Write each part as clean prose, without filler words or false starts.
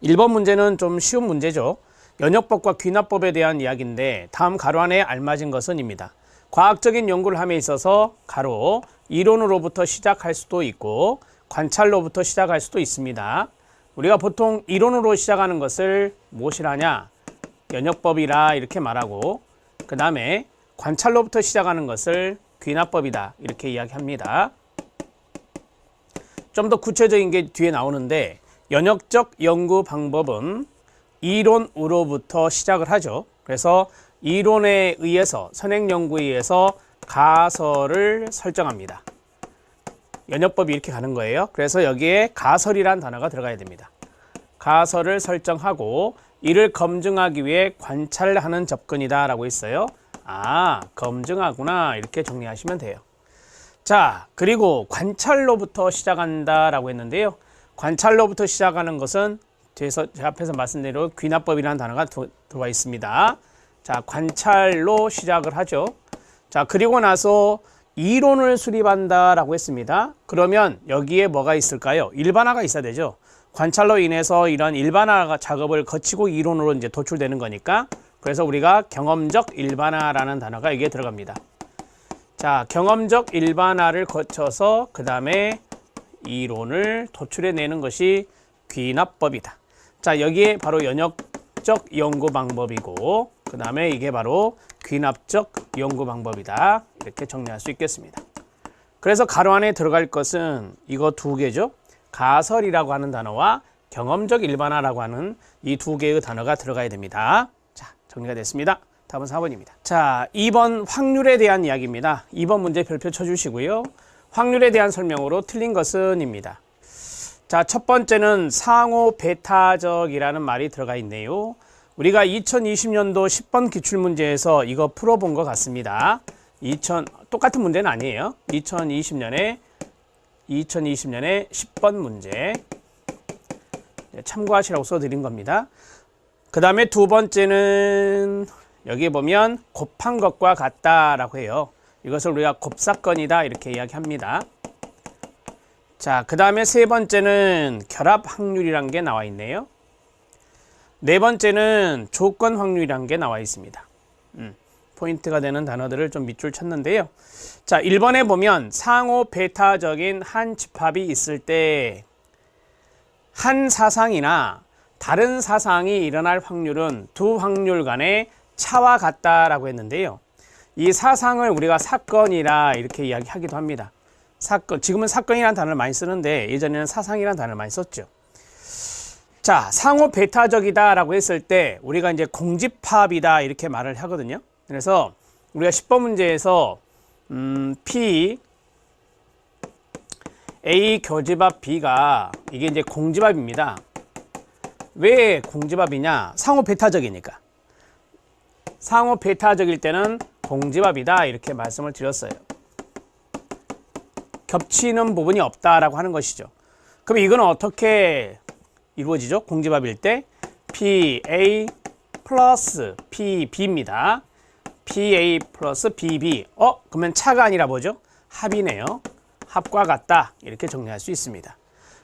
1번 문제는 좀 쉬운 문제죠. 연역법과 귀납법에 대한 이야기인데 다음 가로 안에 알맞은 것은 입니다. 과학적인 연구를 함에 있어서 가로 이론으로부터 시작할 수도 있고 관찰로부터 시작할 수도 있습니다. 우리가 보통 이론으로 시작하는 것을 무엇이라 하냐? 연역법이라 이렇게 말하고 그 다음에 관찰로부터 시작하는 것을 귀납법이다 이렇게 이야기합니다. 좀 더 구체적인 게 뒤에 나오는데 연역적 연구 방법은 이론으로부터 시작을 하죠. 그래서 이론에 의해서 선행 연구에 의해서 가설을 설정합니다. 연역법이 이렇게 가는 거예요. 그래서 여기에 가설이란 단어가 들어가야 됩니다. 가설을 설정하고 이를 검증하기 위해 관찰하는 접근이다 라고 했어요. 아, 검증하구나 이렇게 정리하시면 돼요. 자, 그리고 관찰로부터 시작한다 라고 했는데요. 관찰로부터 시작하는 것은 뒤에서 제가 앞에서 말씀드린 대로 귀납법이라는 단어가 들어와 있습니다. 자, 관찰로 시작을 하죠. 자, 그리고 나서 이론을 수립한다 라고 했습니다. 그러면 여기에 뭐가 있을까요? 일반화가 있어야 되죠. 관찰로 인해서 이런 일반화 작업을 거치고 이론으로 이제 도출되는 거니까 그래서 우리가 경험적 일반화라는 단어가 여기에 들어갑니다. 자, 경험적 일반화를 거쳐서 그 다음에 이론을 도출해내는 것이 귀납법이다. 자, 여기에 바로 연역적 연구 방법이고 그 다음에 이게 바로 귀납적 연구 방법이다. 이렇게 정리할 수 있겠습니다. 그래서 가로 안에 들어갈 것은 이거 두 개죠. 가설이라고 하는 단어와 경험적 일반화라고 하는 이 두 개의 단어가 들어가야 됩니다. 자, 정리가 됐습니다. 다음은 4번입니다. 자, 2번 확률에 대한 이야기입니다. 2번 문제 별표 쳐주시고요. 확률에 대한 설명으로 틀린 것은 입니다. 자, 첫 번째는 상호 배타적이라는 말이 들어가 있네요. 우리가 2020년도 10번 기출문제에서 이거 풀어본 것 같습니다. 똑같은 문제는 아니에요. 2020년에 10번 문제 참고하시라고 써드린 겁니다. 그 다음에 두 번째는 여기 보면 곱한 것과 같다라고 해요. 이것을 우리가 곱사건이다 이렇게 이야기합니다. 자, 그 다음에 세 번째는 결합 확률이란 게 나와 있네요. 네 번째는 조건 확률이란 게 나와 있습니다. 포인트가 되는 단어들을 좀 밑줄 쳤는데요. 자, 1번에 보면 상호 배타적인 한 집합이 있을 때 한 사상이나 다른 사상이 일어날 확률은 두 확률 간의 차와 같다라고 했는데요. 이 사상을 우리가 사건이라 이렇게 이야기하기도 합니다. 사건, 지금은 사건이라는 단어를 많이 쓰는데 예전에는 사상이라는 단어를 많이 썼죠. 자, 상호 배타적이다 라고 했을 때 우리가 이제 공집합이다 이렇게 말을 하거든요. 그래서 우리가 10번 문제에서 P A 교집합 B가 이게 이제 공집합입니다. 왜 공집합이냐? 상호 배타적이니까. 상호 배타적일 때는 공집합이다 이렇게 말씀을 드렸어요. 겹치는 부분이 없다라고 하는 것이죠. 그럼 이건 어떻게 이루어지죠? 공집합일 때 PA 플러스 PB입니다. PA 플러스 PB. 그러면 차가 아니라 뭐죠? 합이네요. 합과 같다 이렇게 정리할 수 있습니다.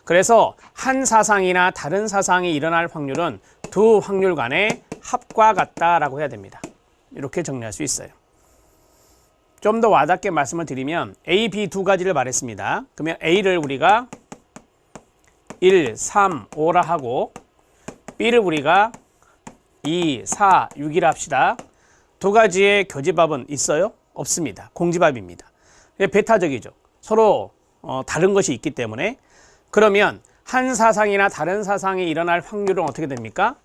그래서 한 사상이나 다른 사상이 일어날 확률은 두 확률 간의 합과 같다라고 해야 됩니다. 이렇게 정리할 수 있어요. 좀 더 와닿게 말씀을 드리면 A, B 두 가지를 말했습니다. 그러면 A를 우리가 1, 3, 5라 하고 B를 우리가 2, 4, 6이라 합시다. 두 가지의 교집합은 있어요? 없습니다. 공집합입니다. 배타적이죠. 서로 다른 것이 있기 때문에. 그러면 한 사상이나 다른 사상이 일어날 확률은 어떻게 됩니까?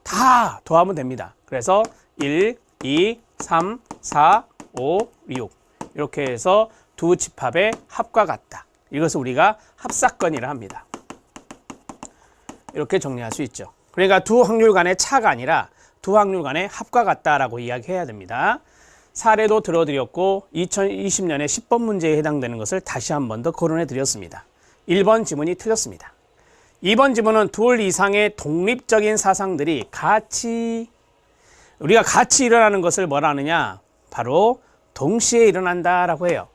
다 더하면 됩니다. 그래서 1, 2, 3, 4, 5, 6 이렇게 해서 두 집합의 합과 같다. 이것을 우리가 합사건이라 합니다. 이렇게 정리할 수 있죠. 그러니까 두 확률 간의 차가 아니라 두 확률 간의 합과 같다라고 이야기해야 됩니다. 사례도 들어드렸고 2020년에 10번 문제에 해당되는 것을 다시 한 번 더 거론해 드렸습니다. 1번 지문이 틀렸습니다. 2번 지문은 둘 이상의 독립적인 사상들이 우리가 같이 일어나는 것을 뭐라 하느냐? 바로 동시에 일어난다라고 해요.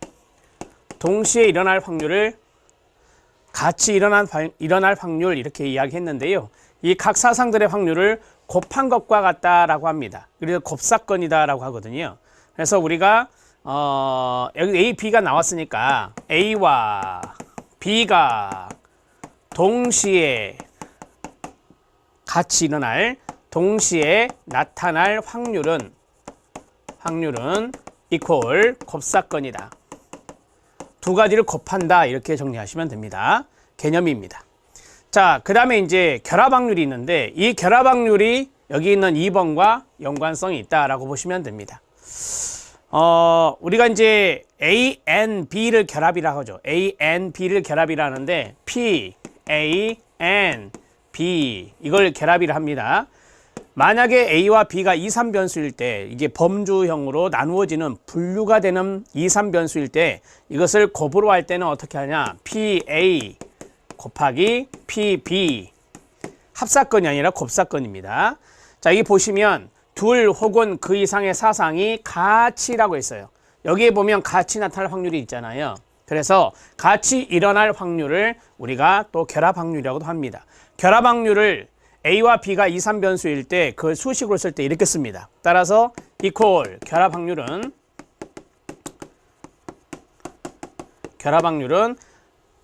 동시에 일어날 확률을 같이 일어날 확률 이렇게 이야기했는데요. 이 각 사상들의 확률을 곱한 것과 같다라고 합니다. 그래서 곱사건이다라고 하거든요. 그래서 우리가 여기 A, B가 나왔으니까 A와 B가 동시에 같이 일어날, 동시에 나타날 확률은 이퀄 곱사건이다. 두 가지를 곱한다, 이렇게 정리하시면 됩니다. 개념입니다. 자, 그 다음에 이제 결합 확률이 있는데, 이 결합 확률이 여기 있는 2번과 연관성이 있다라고 보시면 됩니다. 우리가 이제 A, N, B를 결합이라고 하죠. A, N, B를 결합이라 하는데, P, A, N, B, 이걸 결합이라 합니다. 만약에 A와 B가 2, 3변수일 때, 이게 범주형으로 나누어지는 분류가 되는 2, 3변수일 때, 이것을 곱으로 할 때는 어떻게 하냐? PA 곱하기 PB. 합사건이 아니라 곱사건입니다. 자, 여기 보시면 둘 혹은 그 이상의 사상이 같이라고 했어요. 여기에 보면 같이 나타날 확률이 있잖아요. 그래서 같이 일어날 확률을 우리가 또 결합 확률이라고도 합니다. 결합 확률을 A와 B가 2, 3변수일 때 그걸 수식으로 쓸 때 이렇게 씁니다. 따라서 이퀄 결합 확률은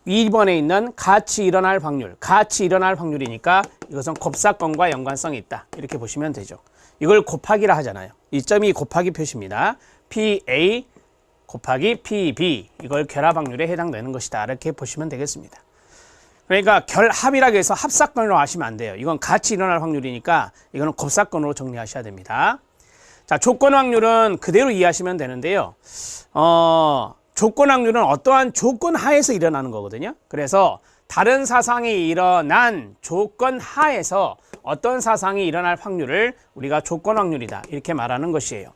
2번에 있는 같이 일어날 확률이니까 이것은 곱사건과 연관성이 있다. 이렇게 보시면 되죠. 이걸 곱하기라 하잖아요. 이 점이 곱하기 표시입니다. PA 곱하기 PB, 이걸 결합 확률에 해당되는 것이다. 이렇게 보시면 되겠습니다. 그러니까 결합이라고 해서 합사건으로 하시면 안 돼요. 이건 같이 일어날 확률이니까 이거는 곱사건으로 정리하셔야 됩니다. 자, 조건 확률은 그대로 이해하시면 되는데요. 조건 확률은 어떠한 조건 하에서 일어나는 거거든요. 그래서 다른 사상이 일어난 조건 하에서 어떤 사상이 일어날 확률을 우리가 조건 확률이다, 이렇게 말하는 것이에요.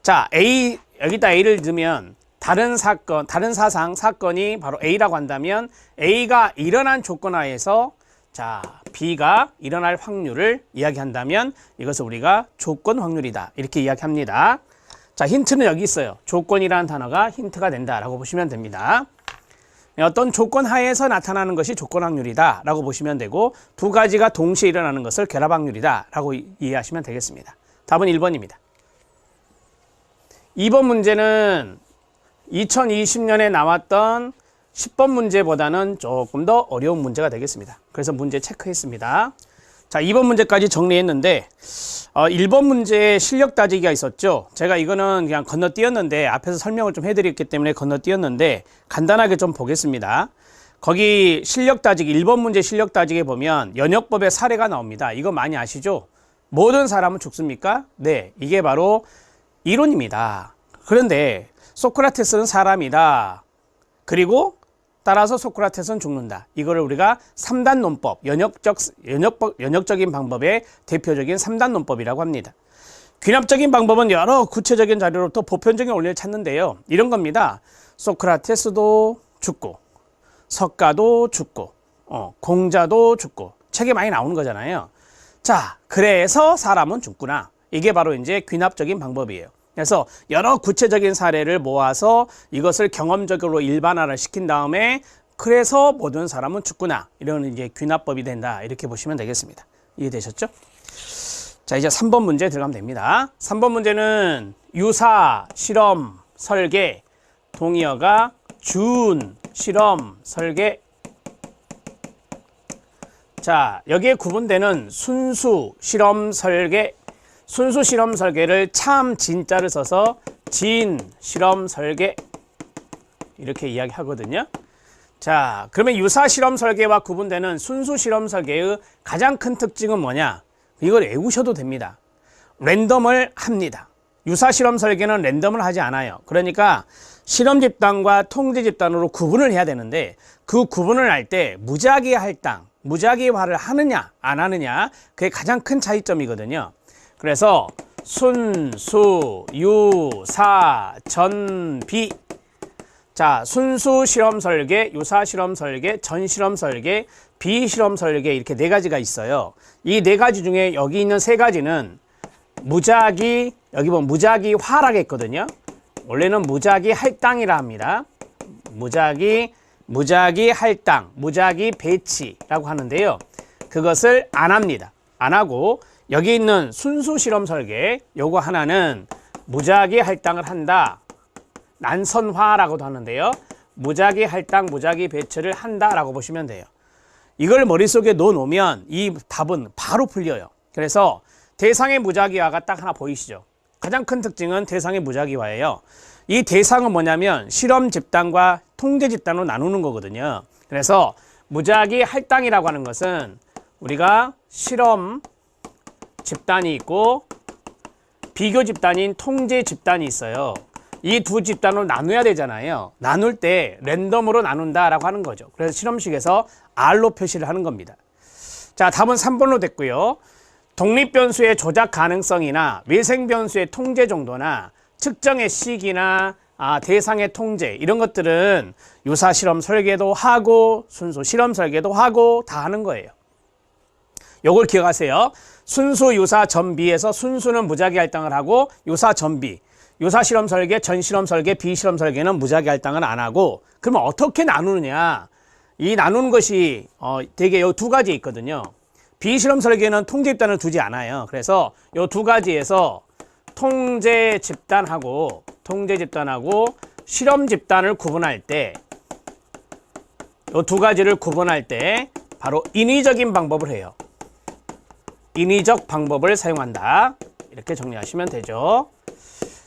자, A, 여기다 A를 두면 다른 사건이 바로 A라고 한다면 A가 일어난 조건 하에서 자, B가 일어날 확률을 이야기한다면 이것을 우리가 조건 확률이다, 이렇게 이야기합니다. 자, 힌트는 여기 있어요. 조건이라는 단어가 힌트가 된다라고 보시면 됩니다. 어떤 조건 하에서 나타나는 것이 조건 확률이다 라고 보시면 되고, 두 가지가 동시에 일어나는 것을 결합 확률이다 라고 이해하시면 되겠습니다. 답은 1번입니다. 2번 문제는 2020년에 나왔던 10번 문제보다는 조금 더 어려운 문제가 되겠습니다. 그래서 문제 체크했습니다. 자, 2번 문제까지 정리했는데 1번 문제에 실력 따지기가 있었죠. 제가 이거는 그냥 건너뛰었는데 앞에서 설명을 좀 해드렸기 때문에 건너뛰었는데 간단하게 좀 보겠습니다. 거기 실력 따지기, 1번 문제 실력 따지기에 보면 연역법의 사례가 나옵니다. 이거 많이 아시죠? 모든 사람은 죽습니까? 네, 이게 바로 이론입니다. 그런데 소크라테스는 사람이다. 그리고 따라서 소크라테스는 죽는다. 이거를 우리가 3단 논법, 연역적인 방법의 대표적인 3단 논법이라고 합니다. 귀납적인 방법은 여러 구체적인 자료로부터 보편적인 원리를 찾는데요. 이런 겁니다. 소크라테스도 죽고, 석가도 죽고, 공자도 죽고, 책에 많이 나오는 거잖아요. 자, 그래서 사람은 죽구나. 이게 바로 이제 귀납적인 방법이에요. 그래서 여러 구체적인 사례를 모아서 이것을 경험적으로 일반화를 시킨 다음에 그래서 모든 사람은 죽구나, 이런 이제 귀납법이 된다, 이렇게 보시면 되겠습니다. 이해되셨죠? 자, 이제 3번 문제 들어가면 됩니다. 3번 문제는 유사, 실험, 설계, 동의어가 준, 실험, 설계. 자, 여기에 구분되는 순수, 실험, 설계. 순수 실험 설계를 참 진짜를 써서 진 실험 설계, 이렇게 이야기하거든요. 자, 그러면 유사 실험 설계와 구분되는 순수 실험 설계의 가장 큰 특징은 뭐냐? 이걸 외우셔도 됩니다. 랜덤을 합니다. 유사 실험 설계는 랜덤을 하지 않아요. 그러니까 실험 집단과 통제 집단으로 구분을 해야 되는데, 그 구분을 할 때 무작위 할당, 무작위화를 하느냐 안 하느냐, 그게 가장 큰 차이점이거든요. 그래서 순수, 유사, 전비. 자, 순수 실험 설계, 유사 실험 설계, 전 실험 설계, 비실험 설계, 이렇게 네 가지가 있어요. 이 네 가지 중에 여기 있는 세 가지는 무작위, 여기 보면 무작위화라고 했거든요. 원래는 무작위 할당이라 합니다. 무작위 할당, 무작위 배치라고 하는데요. 그것을 안 합니다. 안 하고 여기 있는 순수 실험 설계 요거 하나는 무작위 할당을 한다. 난선화라고도 하는데요. 무작위 할당, 무작위 배치를 한다라고 보시면 돼요. 이걸 머릿속에 넣어놓으면 이 답은 바로 풀려요. 그래서 대상의 무작위화가 딱 하나 보이시죠? 가장 큰 특징은 대상의 무작위화예요. 이 대상은 뭐냐면 실험 집단과 통제 집단으로 나누는 거거든요. 그래서 무작위 할당이라고 하는 것은 우리가 실험 집단이 있고 비교 집단인 통제 집단이 있어요. 이 두 집단으로 나눠야 되잖아요. 나눌 때 랜덤으로 나눈다라고 하는 거죠. 그래서 실험식에서 R로 표시를 하는 겁니다. 자, 답은 3번로 됐고요. 독립변수의 조작 가능성이나 외생변수의 통제 정도나 측정의 시기나 대상의 통제 이런 것들은 유사 실험 설계도 하고 순수 실험 설계도 하고 다 하는 거예요. 요걸 기억하세요. 순수 유사 전비에서 순수는 무작위 할당을 하고 유사 전비 유사 실험 설계, 전 실험 설계, 비실험 설계는 무작위 할당을 안 하고 그러면 어떻게 나누느냐? 이 나누는 것이 되게 요 두 가지 있거든요. 비실험 설계는 통제 집단을 두지 않아요. 그래서 요 두 가지에서 통제 집단하고 실험 집단을 구분할 때 요 두 가지를 구분할 때 바로 인위적인 방법을 해요. 인위적 방법을 사용한다. 이렇게 정리하시면 되죠.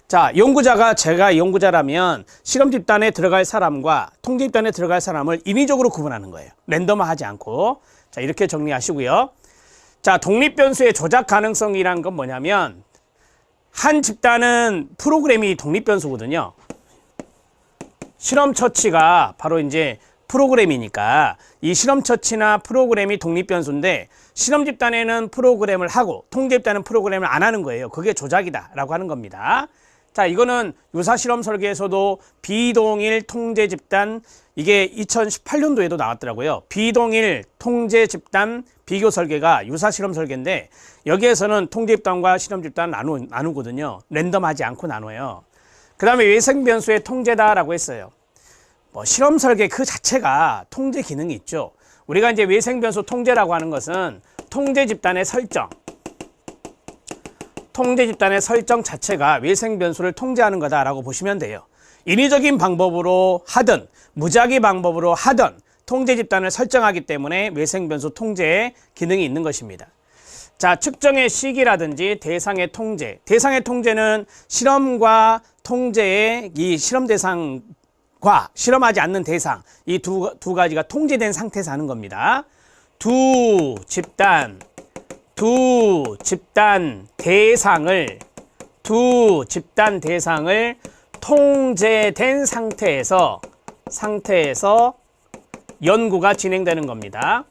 자, 연구자가 제가 연구자라면 실험 집단에 들어갈 사람과 통제 집단에 들어갈 사람을 인위적으로 구분하는 거예요. 랜덤화하지 않고. 자, 이렇게 정리하시고요. 자, 독립변수의 조작 가능성이란 건 뭐냐면 한 집단은 프로그램이 독립변수거든요. 실험 처치가 바로 이제 프로그램이니까 이 실험 처치나 프로그램이 독립변수인데 실험 집단에는 프로그램을 하고 통제 집단은 프로그램을 안 하는 거예요. 그게 조작이다라고 하는 겁니다. 자, 이거는 유사 실험 설계에서도 비동일 통제 집단 이게 2018년도에도 나왔더라고요. 비동일 통제 집단 비교 설계가 유사 실험 설계인데 여기에서는 통제 집단과 실험 집단 나누거든요. 랜덤하지 않고 나눠요. 그 다음에 외생 변수의 통제다라고 했어요. 뭐 실험 설계 그 자체가 통제 기능이 있죠. 우리가 이제 외생 변수 통제라고 하는 것은 통제 집단의 설정 자체가 외생 변수를 통제하는 거다라고 보시면 돼요. 인위적인 방법으로 하든 무작위 방법으로 하든 통제 집단을 설정하기 때문에 외생 변수 통제의 기능이 있는 것입니다. 자, 측정의 시기라든지 대상의 통제는 실험과 통제의 이 실험 대상과 실험하지 않는 대상 이 두 가지가 통제된 상태에서 하는 겁니다. 두 집단 대상을 통제된 상태에서 연구가 진행되는 겁니다.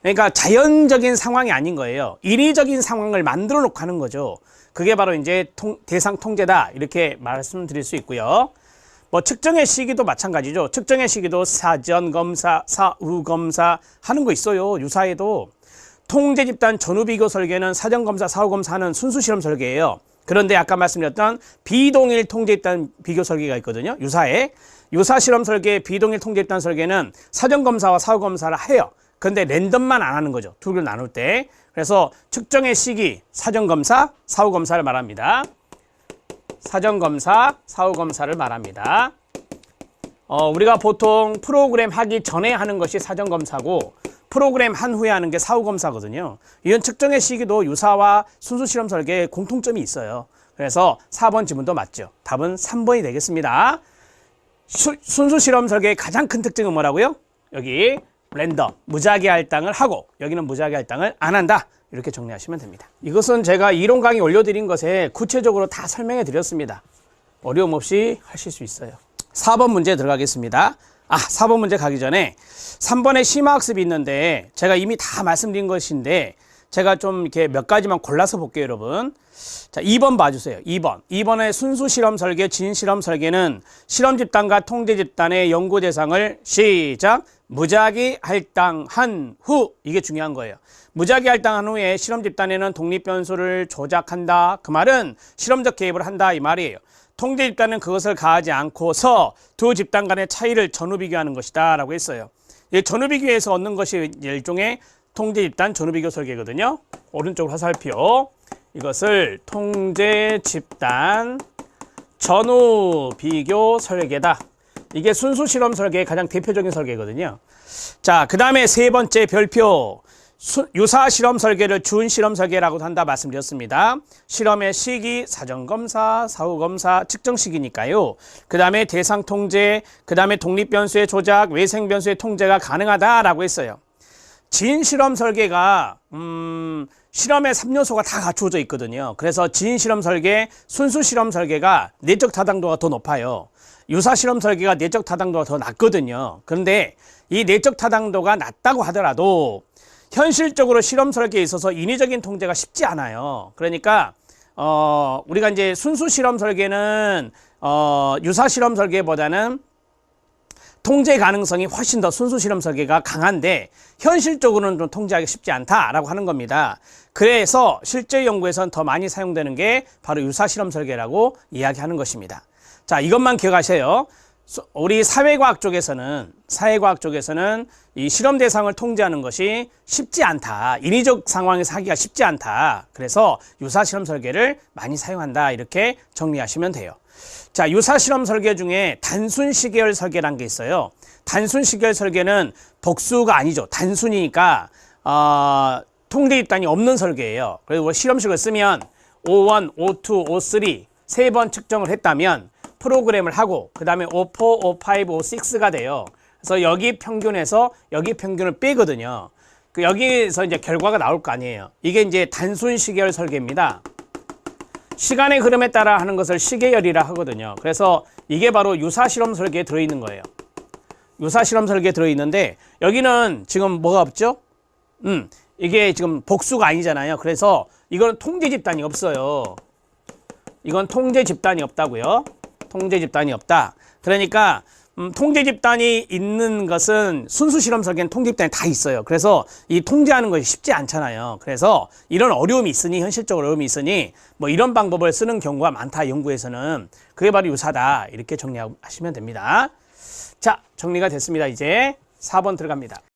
그러니까 자연적인 상황이 아닌 거예요. 인위적인 상황을 만들어 놓고 하는 거죠. 그게 바로 이제 대상 통제다 이렇게 말씀드릴 수 있고요. 뭐 측정의 시기도 마찬가지죠. 측정의 시기도 사전 검사, 사후 검사 하는 거 있어요. 유사에도. 통제 집단 전후 비교 설계는 사전 검사, 사후 검사하는 순수 실험 설계예요. 그런데 아까 말씀드렸던 비동일 통제 집단 비교 설계가 있거든요. 유사에. 유사 실험 설계, 비동일 통제 집단 설계는 사전 검사와 사후 검사를 해요. 그런데 랜덤만 안 하는 거죠. 두 개를 나눌 때. 그래서 측정의 시기, 사전 검사, 사후 검사를 말합니다. 사전 검사, 사후 검사를 말합니다. 우리가 보통 프로그램 하기 전에 하는 것이 사전 검사고 프로그램 한 후에 하는 게 사후 검사거든요. 이런 측정의 시기도 유사와 순수 실험 설계에 공통점이 있어요. 그래서 4번 지문도 맞죠. 답은 3번이 되겠습니다. 순수 실험 설계의 가장 큰 특징은 뭐라고요? 여기 랜덤, 무작위 할당을 하고 여기는 무작위 할당을 안 한다. 이렇게 정리하시면 됩니다. 이것은 제가 이론 강의 올려드린 것에 구체적으로 다 설명해 드렸습니다. 어려움 없이 하실 수 있어요. 4번 문제 들어가겠습니다. 4번 문제 가기 전에 3번에 심화학습이 있는데 제가 이미 다 말씀드린 것인데 제가 좀 이렇게 몇 가지만 골라서 볼게요, 여러분. 자, 2번 봐주세요. 2번의 순수 실험 설계, 진 실험 설계는 실험 집단과 통제 집단의 연구 대상을 시작! 무작위 할당한 후. 이게 중요한 거예요. 무작위 할당한 후에 실험 집단에는 독립 변수를 조작한다. 그 말은 실험적 개입을 한다. 이 말이에요. 통제 집단은 그것을 가하지 않고서 두 집단 간의 차이를 전후 비교하는 것이다 라고 했어요. 이 전후 비교에서 얻는 것이 일종의 통제 집단 전후 비교 설계거든요. 오른쪽 화살표. 이것을 통제 집단 전후 비교 설계다. 이게 순수 실험 설계의 가장 대표적인 설계거든요. 자, 그 다음에 세 번째 별표. 유사 실험 설계를 준 실험 설계라고 한다 말씀드렸습니다. 실험의 시기, 사전검사, 사후검사, 측정 시기니까요. 그 다음에 대상 통제, 그 다음에 독립변수의 조작, 외생변수의 통제가 가능하다라고 했어요. 진 실험 설계가 실험의 3요소가 다 갖추어져 있거든요. 그래서 진 실험 설계, 순수 실험 설계가 내적 타당도가 더 높아요. 유사 실험 설계가 내적 타당도가 더 낮거든요. 그런데 이 내적 타당도가 낮다고 하더라도 현실적으로 실험 설계에 있어서 인위적인 통제가 쉽지 않아요. 그러니까 우리가 이제 순수 실험 설계는 유사 실험 설계보다는 통제 가능성이 훨씬 더 순수 실험 설계가 강한데 현실적으로는 좀 통제하기 쉽지 않다라고 하는 겁니다. 그래서 실제 연구에서는 더 많이 사용되는 게 바로 유사 실험 설계라고 이야기하는 것입니다. 자, 이것만 기억하세요. 우리 사회과학 쪽에서는 이 실험 대상을 통제하는 것이 쉽지 않다. 인위적 상황에서 하기가 쉽지 않다. 그래서 유사 실험 설계를 많이 사용한다. 이렇게 정리하시면 돼요. 자, 유사 실험 설계 중에 단순 시계열 설계라는 게 있어요. 단순 시계열 설계는 복수가 아니죠. 단순이니까 통제 집단이 없는 설계예요. 그리고 실험식을 쓰면 O1, O2, O3 세 번 측정을 했다면 프로그램을 하고 그 다음에 O4, O5, O6가 돼요. 그래서 여기 평균에서 여기 평균을 빼거든요. 여기서 이제 결과가 나올 거 아니에요. 이게 이제 단순 시계열 설계입니다. 시간의 흐름에 따라 하는 것을 시계열이라 하거든요. 그래서 이게 바로 유사 실험 설계에 들어있는 거예요. 유사 실험 설계에 들어있는데 여기는 지금 뭐가 없죠? 이게 지금 복수가 아니잖아요. 그래서 이건 통제 집단이 없어요. 이건 통제 집단이 없다고요. 통제 집단이 없다. 그러니까 통제 집단이 있는 것은 순수 실험 설계는 통제 집단이 다 있어요. 그래서 이 통제하는 것이 쉽지 않잖아요. 그래서 이런 어려움이 있으니 현실적으로 어려움이 있으니 뭐 이런 방법을 쓰는 경우가 많다. 연구에서는 그게 바로 유사다. 이렇게 정리하시면 됩니다. 자, 정리가 됐습니다. 이제 4번 들어갑니다.